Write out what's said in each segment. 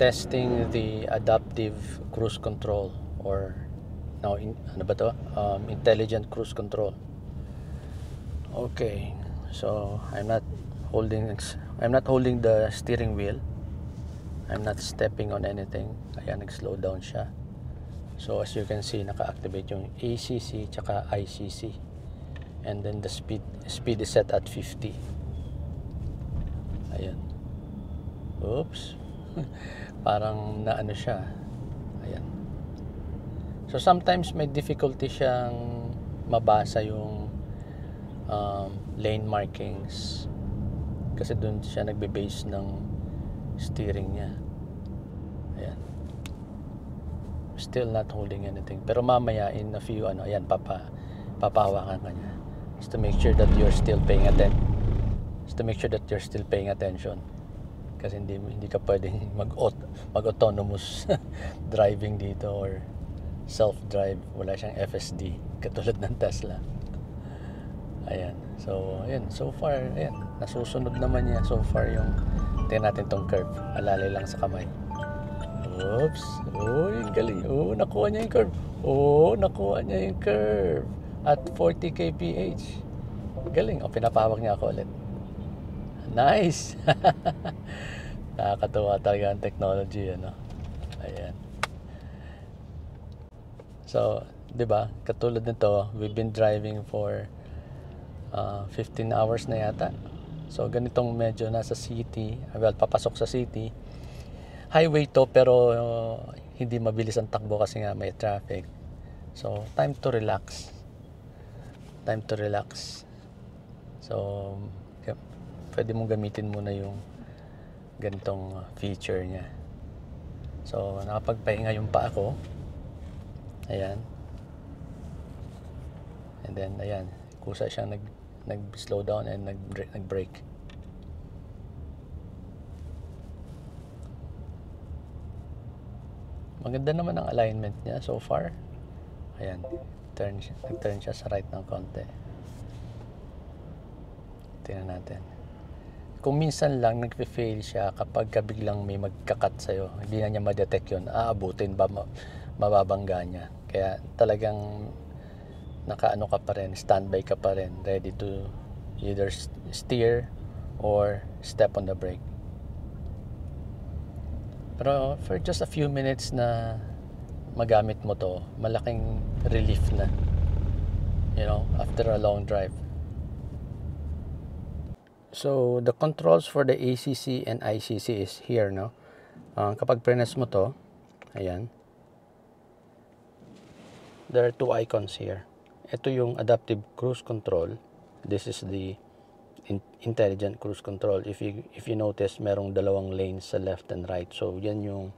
testing the adaptive cruise control, or now ano ba to? Intelligent cruise control. Okay, so I'm not holding the steering wheel. I'm not stepping on anything. Ayan, nag-slow down siya. So as you can see, naka-activate yung ACC tsaka ICC. And then the speed is set at 50. Ayan. Oops. Parang naano siya. Ayan. So sometimes may difficulty siyang mabasa yung lane markings. Kasi dun siya nagbe-base ng steering niya. Ayan. Still not holding anything. Pero mamaya in a few ayan, papahawakan ka niya. Just to make sure that you're still paying attention. Kasi hindi ka pwedeng mag-autonomous driving dito or self-drive. Wala siyang FSD katulad ng Tesla. Ayan. So, ayan. So far, ayan. Nasusunod naman niya so far yung tingnan natin tong curve. Alalay lang sa kamay. Oops. Uy, galing. Nakuha niya yung curve. At 40 kph. Galing. Pinapahawak niya ako ulit. Nice. Nakakatuwa talaga ang technology, ano. Ayan. So, 'di ba? Katulad nito, we've been driving for 15 hours na yata. So, ganitong medyo nasa city, papasok sa city. Highway to, pero hindi mabilis ang takbo kasi nga may traffic. So, time to relax. So, pwede mong gamitin muna yung ganitong feature niya. So, nakapagpahinga yung paa ko. Ayan. And then, ayan. Kusa siyang nag-slow down and nag-brake. Maganda naman ang alignment niya so far. Ayan. Nag-turn siya sa right ng konti. Tingnan natin. Kung minsan lang nagpe-fail siya kapag biglang may magkakat sa'yo, hindi na niya ma-detect yun, aabutin ba, mababangga niya. Kaya talagang nakaano ka pa rin, standby ka pa rin, ready to either steer or step on the brake. Pero for just a few minutes na magamit mo to, malaking relief na, after a long drive. So, the controls for the ACC and ICC is here, no? Kapag press mo to, ayan, there are two icons here. Ito yung adaptive cruise control. This is the intelligent cruise control. If you notice, merong dalawang lanes sa left and right. So, yan yung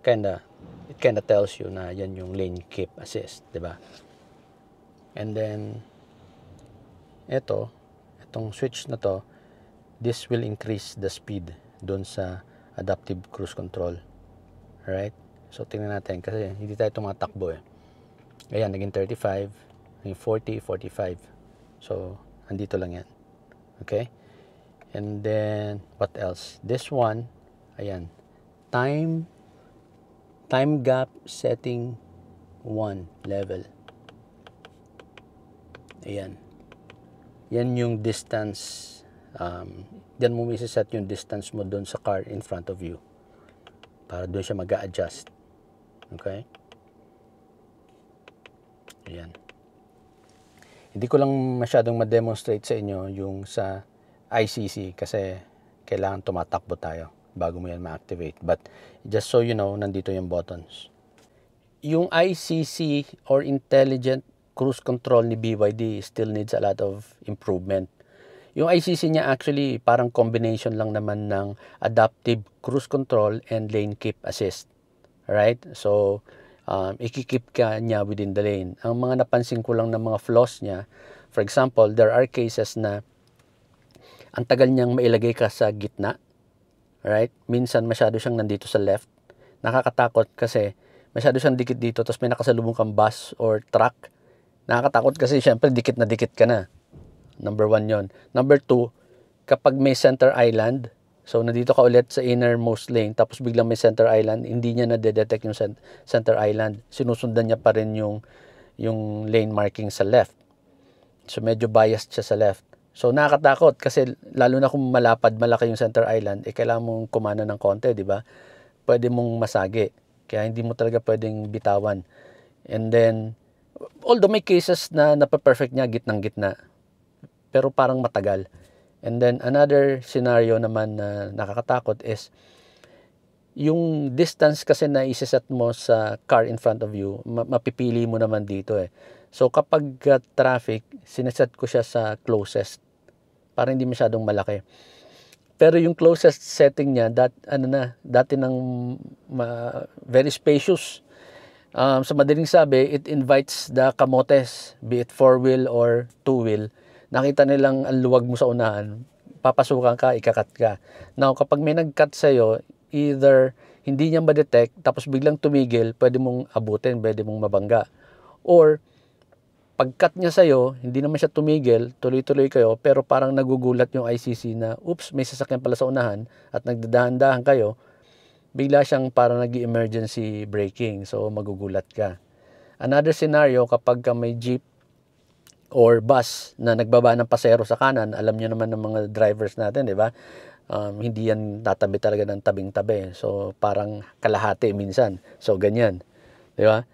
it kinda tells you na yan yung lane keep assist, diba? And then, itong switch na to, this will increase the speed doon sa adaptive cruise control. Alright? So, tingnan natin kasi hindi tayo tumatakbo eh. Ayan, naging 35, naging 40, 45. So, andito lang yan. Okay? And then, what else? This one, ayan, time gap setting 1 level. Ayan. Yan yung distance. Yan mo set yung distance mo doon sa car in front of you. Para doon siya mag-a-adjust. Okay? Ayan. Hindi ko lang masyadong ma-demonstrate sa inyo yung sa ICC kasi kailangan tumatakbo tayo bago mo yan ma-activate. But just so you know, nandito yung buttons. Yung ICC or Intelligent Cruise Control ni BYD still needs a lot of improvement. Yung ICC niya actually parang combination lang naman ng Adaptive Cruise Control and Lane Keep Assist. Right? So, ikikip ka niya within the lane. Ang mga napansin ko lang ng mga flaws niya, for example, there are cases na ang tagal niyang mailagay ka sa gitna. Right? Minsan masyado siyang nandito sa left. Nakakatakot kasi masyado siyang dikit dito tapos may nakasalubong kang bus or truck. Nakakatakot kasi syempre dikit ka na. Number 1 yon. Number 2, kapag may center island, So, nandito ka ulit sa innermost lane, tapos biglang may center island, hindi niya na-detect yung center island. Sinusundan niya pa rin yung lane marking sa left. So, medyo biased siya sa left. So, nakakatakot kasi lalo na kung malaki yung center island, kailangan mong kumana ng konti, di ba? Pwede mong masagi. Kaya hindi mo talaga pwedeng bitawan. And then, although may cases na napaperfect niya, gitnang-gitna, pero parang matagal. And then, another scenario naman na nakakatakot is, yung distance kasi na isiset mo sa car in front of you, mapipili mo naman dito eh. So, kapag traffic, sineset ko siya sa closest, para hindi masyadong malaki. Pero yung closest setting niya, dati nang very spacious. Sa madaling sabi, it invites the kamotes, be it 4-wheel or 2-wheel. Nakita nilang ang luwag mo sa unahan, papasukan ka, ikakat ka. Now, kapag may nag-cut sa'yo, either hindi niya ma-detect, tapos biglang tumigil, pwede mong abutin, pwede mong mabangga. Or, pag-cut niya sa'yo, hindi naman siya tumigil, tuloy-tuloy kayo, pero parang nagugulat yung ICC na, oops, may sasakyan pala sa unahan, at nagdadahan-dahan kayo, bigla siyang parang nag-emergency braking, so magugulat ka. Another scenario, kapag may jeep or bus na nagbaba ng pasero sa kanan, alam niyo naman ng mga drivers natin, di ba? Hindi yan tatabi talaga ng tabing-tabi. So, parang kalahati minsan. So, ganyan. Di ba?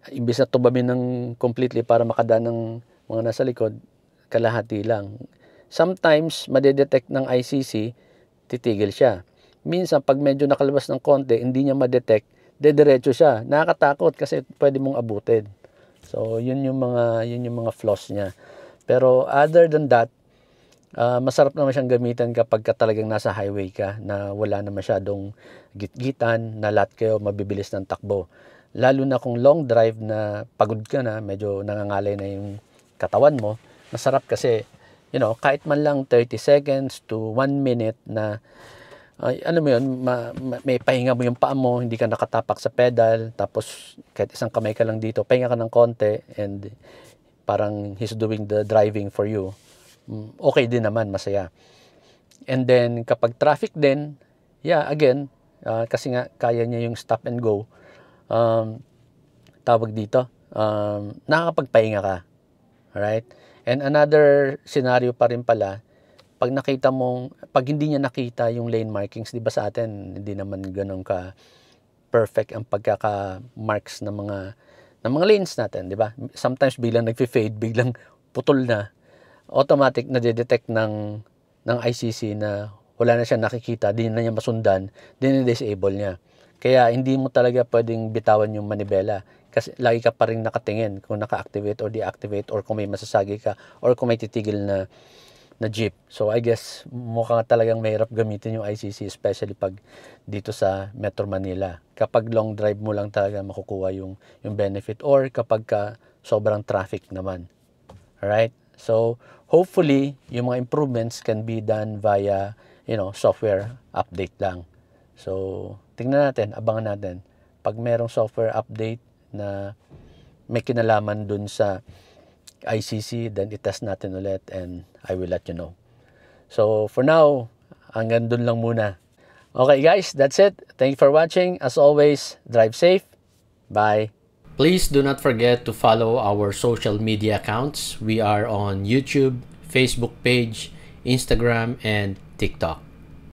Imbis na tubamin ng completely para makadaan ng mga nasa likod, kalahati lang. Sometimes, madedetect ng ICC, titigil siya. Minsan, pag medyo nakalabas ng konti, hindi niya madetect, dediretso siya. Nakakatakot kasi pwede mong abutin. So, yun yung mga flaws niya. Pero other than that, masarap naman siyang gamitan kapag talagang nasa highway ka na wala na masyadong gitgitan, na lahat kayo mabibilis ng takbo. Lalo na kung long drive na pagod ka na, medyo nangangalay na yung katawan mo, masarap kasi, kahit man lang 30 seconds to 1 minute na ano mo yun, may pahinga mo yung paa mo, hindi ka nakatapak sa pedal, tapos kahit isang kamay ka lang dito, pahinga ka ng konti, and parang he's doing the driving for you. Okay din naman, masaya. And then, kapag traffic din, again, kasi nga, kaya niya yung stop and go, tawag dito, nakakapagpahinga ka. Alright? And another scenario pa rin pala, pag hindi niya nakita yung lane markings, di ba sa atin, hindi naman ganun ka perfect ang pagkaka-marks ng mga lanes natin, di ba? Sometimes biglang nagfi-fade, biglang putol na, automatic na detect ng ICC na wala na siya nakikita, di na niya masundan, disable niya. Kaya hindi mo talaga pwedeng bitawan yung manibela kasi lagi ka pa rin nakatingin kung naka-activate or deactivate, or kung may masasagi ka, or kung may titigil na jeep. So, I guess, mukhang talagang mahirap gamitin yung ICC, especially pag dito sa Metro Manila. Kapag long drive mo lang talaga makukuha yung benefit, or kapag sobrang traffic naman. Alright? So, hopefully, yung mga improvements can be done via, software update lang. So, tingnan natin, abangan natin. Pag merong software update na may kinalaman dun sa ICC, then itest natin ulit and I will let you know. So, for now, hanggang dun lang muna. Okay guys, that's it. Thank you for watching. As always, drive safe. Bye. Please do not forget to follow our social media accounts. We are on YouTube, Facebook page, Instagram, and TikTok.